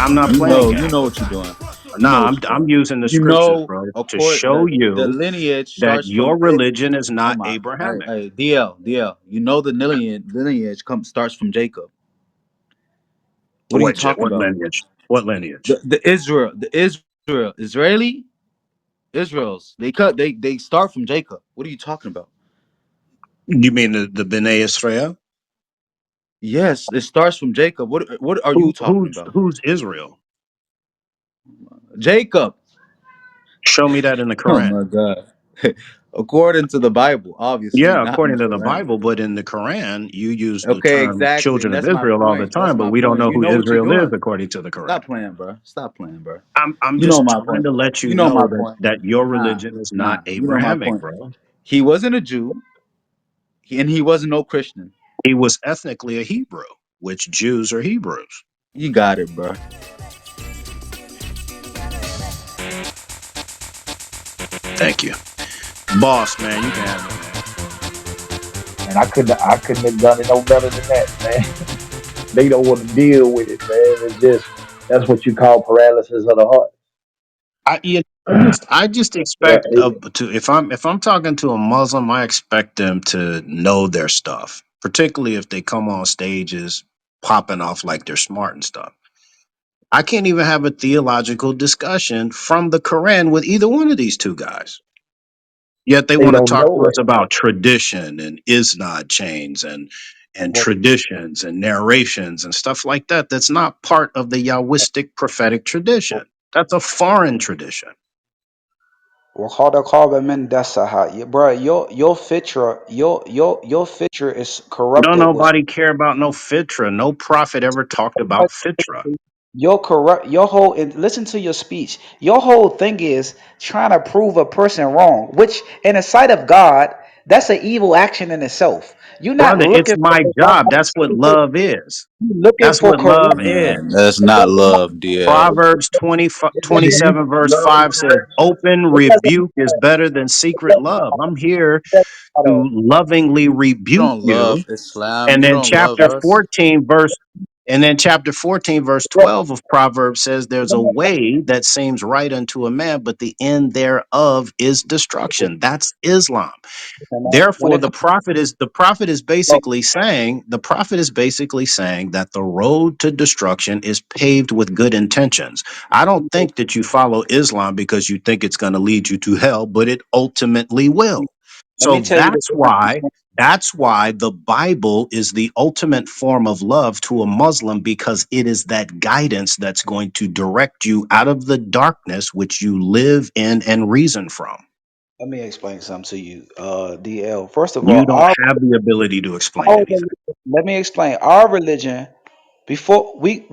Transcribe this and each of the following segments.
I'm not playing You games. know what you're doing. You know Nah, what you're I'm doing. using the You scriptures, know, bro, of to course, show the you lineage that starts from. your religion is Oh not my, Abrahamic. DL. You know the lineage comes starts from Jacob. What are you talking What about? lineage? What lineage? The Israeli Israels. They start from Jacob. What are you talking about? You mean the Bnei Israel? Yes, it starts from Jacob. What are you talking about? Who's Israel? Jacob. Show me that in the Oh Quran. my God. According to the Bible, obviously, Yeah, not in the according to the Quran. Bible, but in the Quran, you use the Okay, term exactly, and children of that's my Israel all the point. That's time, but my we don't point. know You who know what you're Israel is doing. according to the Quran. Stop playing, bro. Stop playing, bro. I'm You know just my trying point. to let you You know my know point. that your Nah, religion is not nah. You know my Abrahamic, point. bro. He wasn't a Jew, and he wasn't no Christian. He was ethnically a Hebrew, which Jews are Hebrews. You got it, bro. Thank you. Boss, man, you can have it, man. And I couldn't have done it no better than that, man. They don't want to deal with it, man. It's just that's what you call paralysis of the I just heart. expect to if I'm talking to a Muslim, I expect them to know their stuff, particularly if they come on stages popping off like they're smart and stuff. I can't even have a theological discussion from the Quran with either one of these two guys. Yet they They want to don't talk to know us it. about tradition and isnad chains and Well, traditions and narrations and stuff like that. That's not part of the Yahwistic prophetic tradition. That's a foreign tradition. وَخَلَقَ مِن دَسَهَا. Bro, your picture is Don't corrupted with nobody care about no fitra. No prophet ever talked about fitra. your corrupt your whole and listen to your speech. Your whole thing is trying to prove a person wrong, which in the sight of God, that's an evil action in itself. You're not Brother, it's looking my for job. That's what love is. you're looking That's for what love correction. is. Man, that's not love, DL. Proverbs 20 do you 27 verse love 5 says, correction? open It doesn't rebuke is better than secret love. I'm here matter. to lovingly You rebuke don't you. love Islam. And You then don't love us. chapter 14 verse 12 of Proverbs says there's a way that seems right unto a man, but the end thereof is destruction. That's Islam. When Therefore, it the prophet is basically saying that the road to destruction is paved with good intentions. I don't comes think that you follow Islam because you think it's going to lead you to hell, but it ultimately will. let me So tell you the that's why the Bible is the ultimate form of love to a Muslim, because it is that guidance that's going to direct you out of the darkness which you live in and reason from. let me explain something to you, DL. First of all, You don't have the ability to explain our anything. let me explain our religion. Before we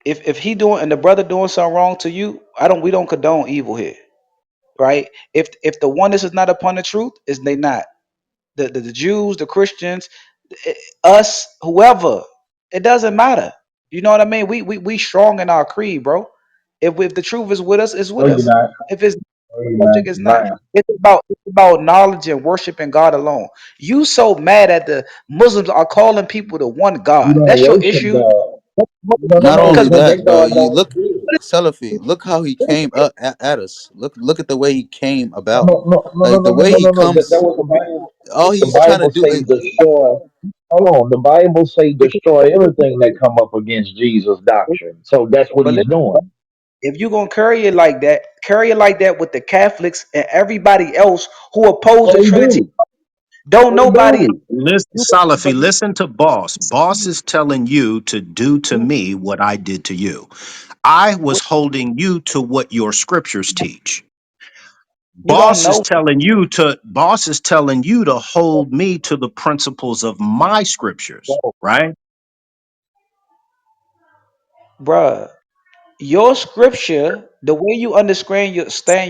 if he doing and the brother doing something wrong to you, I don't we don't condone evil here, right? If the oneness is not upon the truth, is they not the Jews, the Christians, eh, us, whoever, it doesn't matter. You know what I mean? We strong in our creed, bro. If the truth is with us, it's No, with you're us. not. If it's No, you're not. subject, it's You're not. lying. It's about knowledge and worshiping God alone. You so mad that the Muslims are calling people to one You God. don't That's your worship issue. God. No, no, Not no, Because only because that, that bro. God You don't look, exist. Salafi. Look how he came up at us. Look at the way he came No, about. no, no, no, no, Like no, the no, way no, he no, no. That comes. was the Bible. All The he's trying to Bible do say is destroy. Hold on. The Bible say destroy everything that come up against Jesus' doctrine. So that's what but he's doing. if you're gonna carry it like that with the Catholics and everybody else who oppose So the they Trinity. do. Don't They nobody do. Listen, you Salafi, listen to Boss. Boss is telling you to do to me what I did to you. I was holding you to what your scriptures teach. you don't know, Boss is telling you to hold me to the principles of my scriptures, right? bruh. Your scripture, the way you understand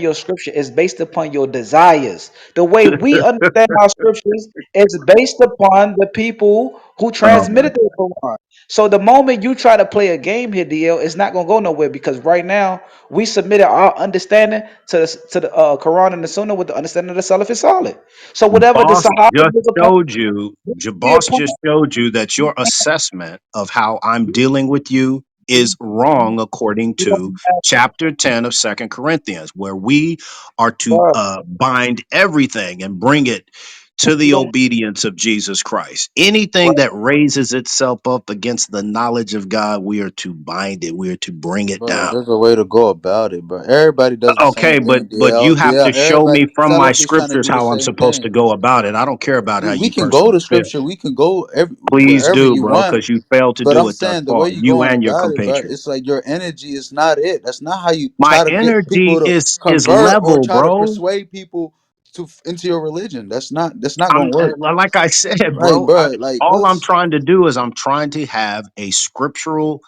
your scripture is based upon your desires. The way we understand our scriptures is based upon the people who Oh my transmitted the Quran. So the moment you try to play a game here, DL, it's not gonna go nowhere because right now we submitted our understanding to the Quran and the Sunnah with the understanding of the Salaf is solid. So whatever the Boss Sahaba just was upon, showed you, we Boss upon. just showed you that your assessment of how I'm dealing with you is wrong according You don't to chapter 10 of Second Corinthians, where we are to bro. bind everything and bring it to You the don't, obedience of Jesus Christ. Anything bro. that raises itself up against the knowledge of God, we are to bind it, we are to bring it Bro, down. there's a way to go about it, bro. Everybody does the same Okay, thing. but you DL, have DL, to show everybody, me from my Salafi's trying to scriptures do the how I'm same supposed to thing. go about it. I don't care about how We you can go personally to feel. scripture. We can go Please wherever do, you bro, want. because you failed to But do I'm it thus saying the way far. you You going and your about it, bro, compatriots. it's like your energy is not it. That's not how you My try to get people energy to is convert or level, try to bro. persuade people to into your religion. That's not I'm gonna work, like I said, right, bro. bro? Like All I'm what's trying to do is I'm trying to have a scriptural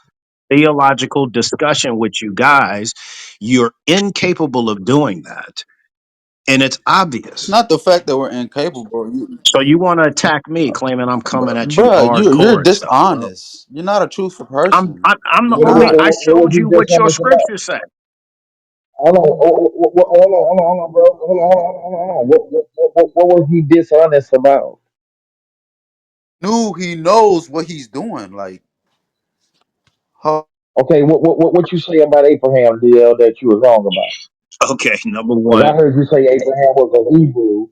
theological discussion with you guys. You're incapable of doing that, and it's it's obvious. not the fact that we're incapable. So you want to attack me, claiming I'm coming at you Bro, you're hardcore and stuff, bro. dishonest. You're not a truthful person. I'm the You're only. not. I What was showed he you what your dishonest about? scripture said. Hold on, hold on, bro. Hold on. What was he dishonest about? Knew he knows what he's doing. Like, how, Okay, what you say about Abraham, DL, that you was wrong about? Okay, number Because I one. heard you say Abraham was a Hebrew,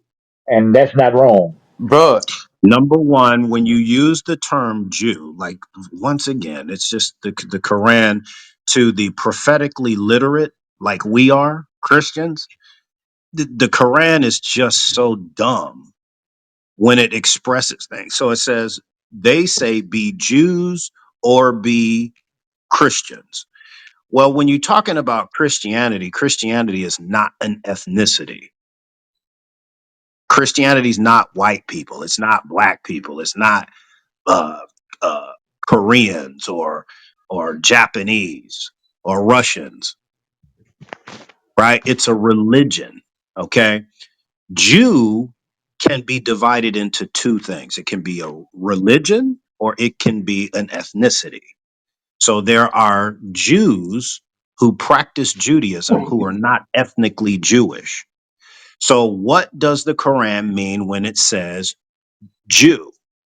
and that's not wrong. bro? Number one, when you use the term Jew, like once again, it's just the Quran to the prophetically literate, like we are Christians. The Quran is just so dumb when it expresses things. So it says they say be Jews or be Christians. Well, when you're talking about Christianity, Christianity is not an ethnicity. Christianity is not white people. It's not black people. It's not uh, uh, Koreans or Japanese or Russians, right? It's a religion. Okay, Jew can be divided into two things. It can be a religion or it can be an ethnicity. So there are Jews who practice Judaism who are not ethnically Jewish. So what does the Quran mean when it says Jew?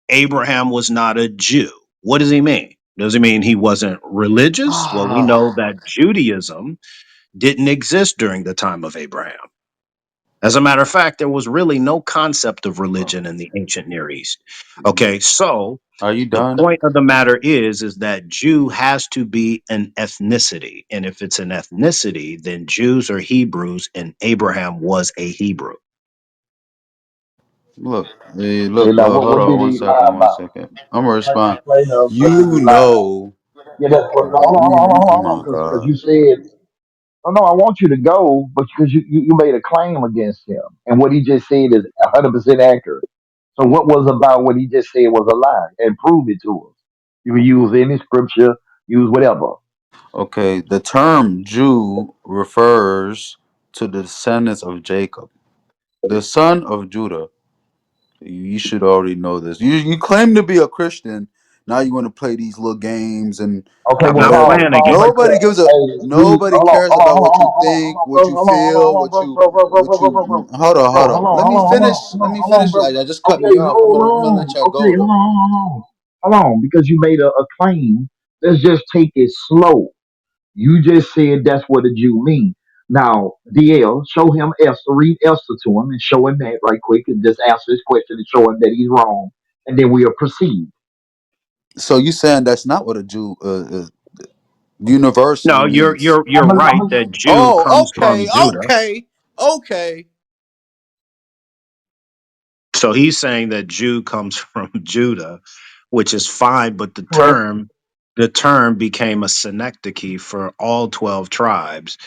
Abraham was not a Jew. What does he mean? Does he mean he wasn't religious? Well, we know that Judaism didn't exist during the time of Abraham. As a matter of fact, there was really no concept of Bro, religion in the ancient Near East. Okay, so are you the done? point of the matter is that Jew has to be an ethnicity. And if it's an ethnicity, then Jews are Hebrews and Abraham was a Hebrew. Look, hey, Okay, look, now hold what on, did one he second, lie one about? second. I'm gonna respond. Explain to us what did You he lie about? know, Yeah, that's what. No, oh hold my on, because god. you said, oh no, I want you to go, but because you made a claim against him, and what he just said is 100% accurate. So what was about what he just said was a lie, and prove it to us. You can use any scripture, use whatever. Okay, the term Jew refers to the descendants of Jacob, the son of Judah. You should already know this. You claim to be a Christian. Now you want to play these little games and Okay, I'm well, not whatever. playing again. Paul Nobody breaks gives it. a Hey, read. nobody cares about what you think, what you feel, Hold on, bro. hold on, Bro, hold on. Let me finish. Let me hold on, finish. bro. I just cut me Okay, off. hold I'm gonna let on. y'all Okay, go though. hold on, because you made a claim. Let's just take it slow. You just said that's what a Jew mean. Now, DL, show him Esther, read Esther to him and show him that right quick and just answer his question and show him that he's wrong. And then we'll proceed. So you saying that's not what a Jew universally No, means? you're right that Jew Oh, comes from okay, Judah. okay, okay. So he's saying that Jew comes from Judah, which is fine, but Correct. the term became a synecdoche for all 12 tribes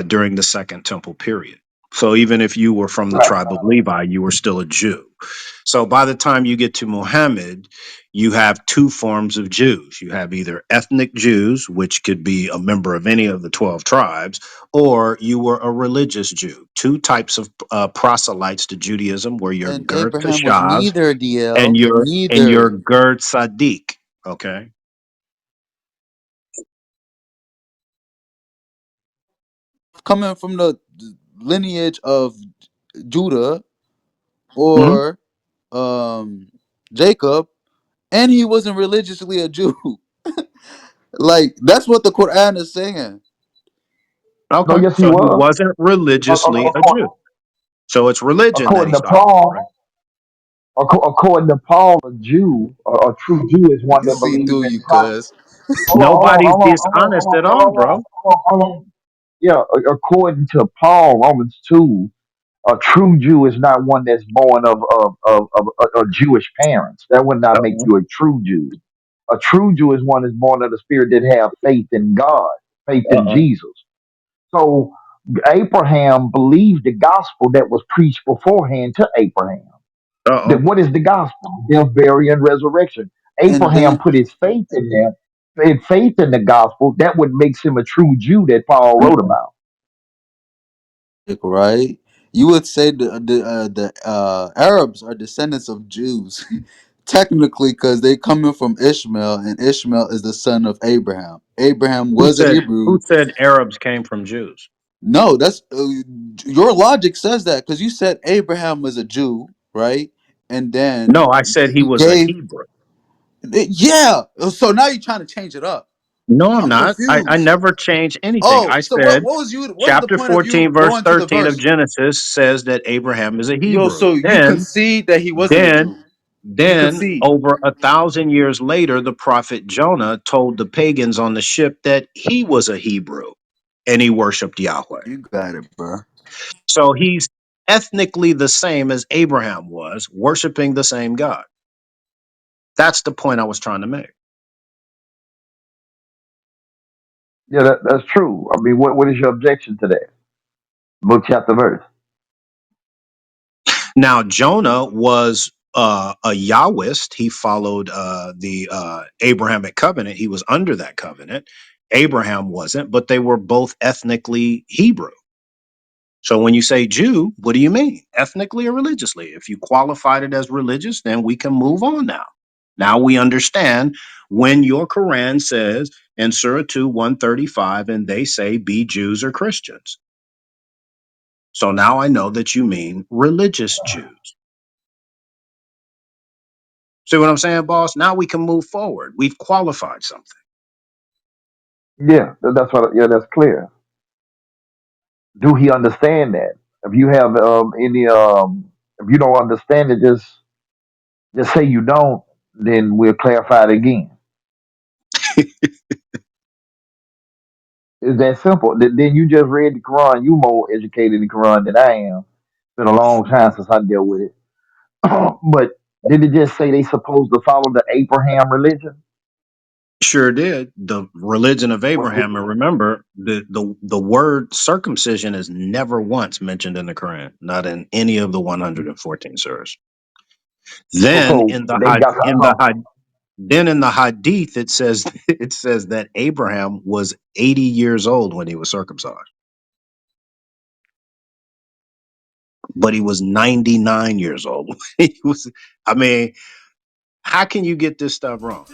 during the Second Temple period. So even if you were from the Right. tribe of Levi, you were still a Jew. So by the time you get to Muhammad, you have two forms of Jews. You have either ethnic Jews, which could be a member of any of the 12 tribes, or you were a religious Jew. Two types of proselytes to Judaism were your And Ger Abraham was Kashav neither and your neither. Ger Sadiq. Okay. Coming from the lineage of Judah Mhm. or um Jacob, and he wasn't religiously a Jew. Like that's what the Quran is saying. No, Okay, yes, he so he was. wasn't religiously a According, Jew. So it's religion that according he's to talking about, right? Paul, according to Paul, a Jew, a true Jew, is We one can that see believes through in you, Christ. cuz. Nobody's Hold on, dishonest at all, bro. hold on. Yeah, according to Paul, Romans 2, a true Jew is not one that's born of Jewish parents. That would not make Uh-oh. you a true Jew. A true Jew is one that's born of the Spirit that have faith in God, faith in Uh-oh. Jesus. So Abraham believed the gospel that was preached beforehand to Abraham. Then Uh-oh. what is the gospel? Death, burial, and resurrection. And Abraham then put his faith in that. Faith in the gospel, that what makes him a true Jew that Paul wrote Mm-mm. about. right, you would say the Arabs are descendants of Jews, technically, because they coming from Ishmael, and Ishmael is the son of Abraham. Abraham Who was a said who Hebrew. said Arabs came from Jews? No, that's your logic says that because you said Abraham was a Jew, right? And then No, I said he he was a gave, Hebrew. yeah. So now you're trying to change it up. No, I'm I'm not. I confused. never changed anything. Oh, I so said what was you? What was the chapter point of you 14, verse going to the 13 of verse? Genesis says that Abraham is a Yo, Hebrew. so you concede that he wasn't a Then Jew. You Then, concede. over 1,000 years later, the prophet Jonah told the pagans on the ship that he was a Hebrew and he worshiped Yahweh. You got it, bro. So he's ethnically the same as Abraham was, worshiping the same God. That's the point I was trying to make. Yeah, that's true. I mean, what is your objection to that? Book, chapter, verse. Now, Jonah was a Yahwist. He followed the Abrahamic covenant. He was under that covenant. Abraham wasn't, but they were both ethnically Hebrew. So when you say Jew, what do you mean? Ethnically or religiously? If you qualified it as religious, then we can move on now. Now we understand when your Quran says in Surah 2, 135, and they say be Jews or Christians. So now I know that you mean religious Jews. See what I'm saying, boss? Now we can move forward. We've qualified something. Yeah, that's what. Yeah, that's clear. Do he understand that? If you have if you don't understand it, just say you don't. Then we'll clarify it again. It's that simple. Then you just read the Quran. You more educated in the Quran than I am. It's been a long time since I dealt with it. But did it just say they supposed to follow the Abraham religion? Sure did. The religion of What, what, Abraham, and remember, the word circumcision is never once mentioned in the Quran, not in any of the 114 surahs. Then so in the they got then in the hadith it says it says that Abraham was 80 years old when he was circumcised, but he was 99 years old. He was. I mean, how can you get this stuff wrong?